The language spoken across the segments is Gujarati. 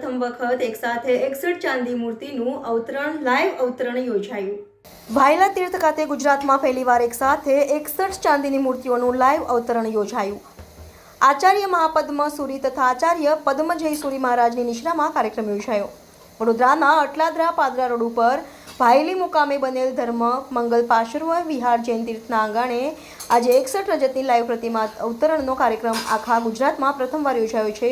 પ્રથમ વખત એકસાથે 61 ચાંદી મૂર્તિનું લાઈવ અવતરણ યોજાયું। ભાયલા તીર્થ ખાતે ગુજરાતમાં પહેલીવાર એકસાથે 61 ચાંદીની મૂર્તિઓનું લાઈવ અવતરણ યોજાયું। આચાર્ય મહાપદ્મ સુરી તથા આચાર્ય પદ્મજય સુરી મહારાજની નિશ્રામાં કાર્યક્રમ યોજાયો। વડોદરાના અટલાદરા પાદરા રોડ ઉપર ભાયલી મુકામે બનેલ ધર્મ મંગલ પાર્શ્વ વિહાર જૈન તીર્થના આંગણે આજે 61 રજતની લાઈવ પ્રતિમા અવતરણનો કાર્યક્રમ આખા ગુજરાતમાં પ્રથમવાર યોજાયો છે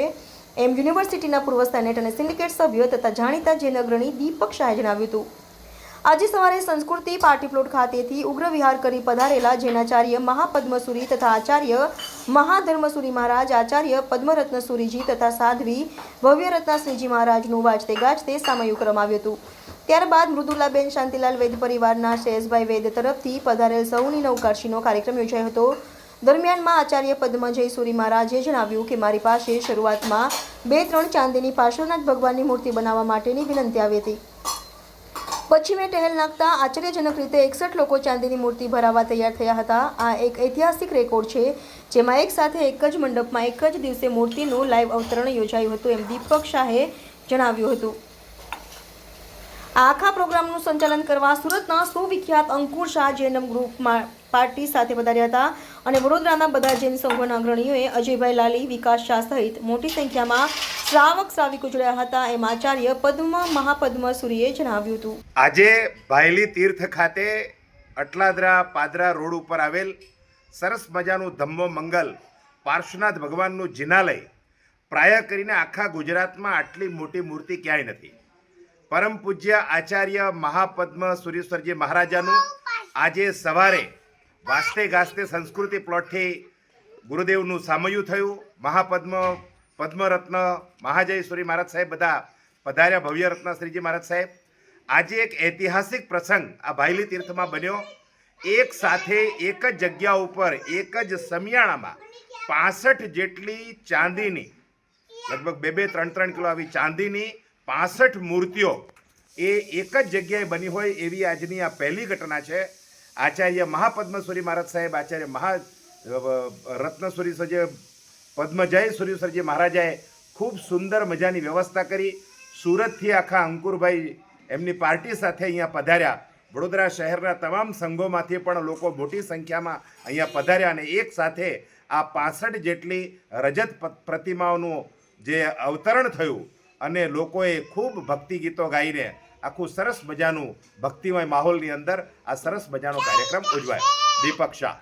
એમ યુનિવર્સિટીના પૂર્વ સેનેટ અને સિન્ડિકેટ સભ્ય તથા જાણીતા જૈન અગ્રણી દીપક શાહે જણાવ્યું હતું। આજે સવારે સંસ્કૃતિ પાર્ટી પ્લોટ ખાતેથી ઉગ્ર વિહાર કરી પધારેલા જૈનાચાર્ય મહાપદ્મસુરી તથા આચાર્ય મહાધર્મસુરી મહારાજ, આચાર્ય પદ્મરત્ન સુરીજી તથા સાધ્વી ભવ્યરત્ના શ્રીજી મહારાજનું વાજતે ગાજતે સામયું કરવામાં આવ્યું હતું। ત્યારબાદ મૃદુલાબેન શાંતિલાલ વૈદ પરિવારના શેષભાઈ વૈદ તરફથી પધારેલ સૌની નવકાશીનો કાર્યક્રમ યોજાયો હતો। દરમિયાનમાં આચાર્ય પદ્મજય સુરી મહારાજે જણાવ્યું કે મારી પાસે શરૂઆતમાં 2-3 ચાંદીની પાર્શ્વનાથ ભગવાનની મૂર્તિ બનાવવા માટેની વિનંતી આવી હતી। પછી મેં ટહેલ નાખતા આશ્ચર્યજનક રીતે 61 લોકો ચાંદીની મૂર્તિ ભરાવવા તૈયાર થયા હતા। આ એક ઐતિહાસિક રેકોર્ડ છે જેમાં એક સાથે એક જ મંડપમાં એક જ દિવસે મૂર્તિનું લાઈવ અવતરણ યોજાયું હતું એમ દીપક શાહે જણાવ્યું હતું। આ આખા પ્રોગ્રામનું સંચાલન કરવા સુરતના સુવિખ્યાત અંકુર શાહ જૈનમ ગ્રુપ પાર્ટી સાથે પધાર્યા હતા અને વડોદરાના બધા જૈન સંઘોના અગ્રણીઓએ અજયભાઈ લાલી, વિકાસ શાહ સહિત મોટી સંખ્યામાં શ્રાવક શ્રાવિકો જોડાયા હતા એમ આચાર્ય મહાપદ્મ સુરીએ જણાવ્યું હતું। આજે ભાયલી તીર્થ ખાતે અટલાદરા પાદરા રોડ ઉપર આવેલ સરસ મજાનું ધમ્મો મંગલ પાર્શ્વનાથ ભગવાનનું જિનાલય પ્રાય કરીને આખા ગુજરાતમાં આટલી મોટી મૂર્તિ ક્યાંય નથી। પરમ પૂજ્ય આચાર્ય મહાપદ્મ સુરીશ્વરજી મહારાજાનું આજે સવારે વાસ્તે ગાસ્તે સંસ્કૃતિ પ્લોટથી ગુરુદેવનું સામયું થયું। પદ્મરત્ન મહાજયશ્વરી મહારાજ સાહેબ બધા પધાર્યા, ભવ્ય રત્ન શ્રીજી મહારાજ સાહેબ। આજે એક ઐતિહાસિક પ્રસંગ આ ભાયલી તીર્થમાં બન્યો। એક સાથે એક જ જગ્યા ઉપર એક જ સમિયાણામાં 65 જેટલી ચાંદીની, લગભગ 2-3 કિલો આવી ચાંદીની 65 મૂર્તિઓ એ એક જ જગ્યાએ બની હોય એવી આજની આ પહેલી ઘટના છે। આચાર્ય મહાપદ્મસુરી મહારાજ સાહેબ, આચાર્ય રત્નસુરી પદ્મજય સુરીશ્વરજી મહારાજાએ ખૂબ સુંદર મજાની વ્યવસ્થા કરી। સુરતથી આખા અંકુરભાઈ એમની પાર્ટી સાથે અહીંયા પધાર્યા। વડોદરા શહેરના તમામ સંઘોમાંથી પણ લોકો મોટી સંખ્યામાં અહીંયા પધાર્યા અને એક સાથે આ 65 જેટલી રજત પ્રતિમાઓનું જે અવતરણ થયું અને લોકોએ ખૂબ ભક્તિ ગીતો ગાઈને આખું સરસ મજાનું ભક્તિમય માહોલની અંદર આ સરસ મજાનો કાર્યક્રમ ઉજવાયો। દીપક શાહ।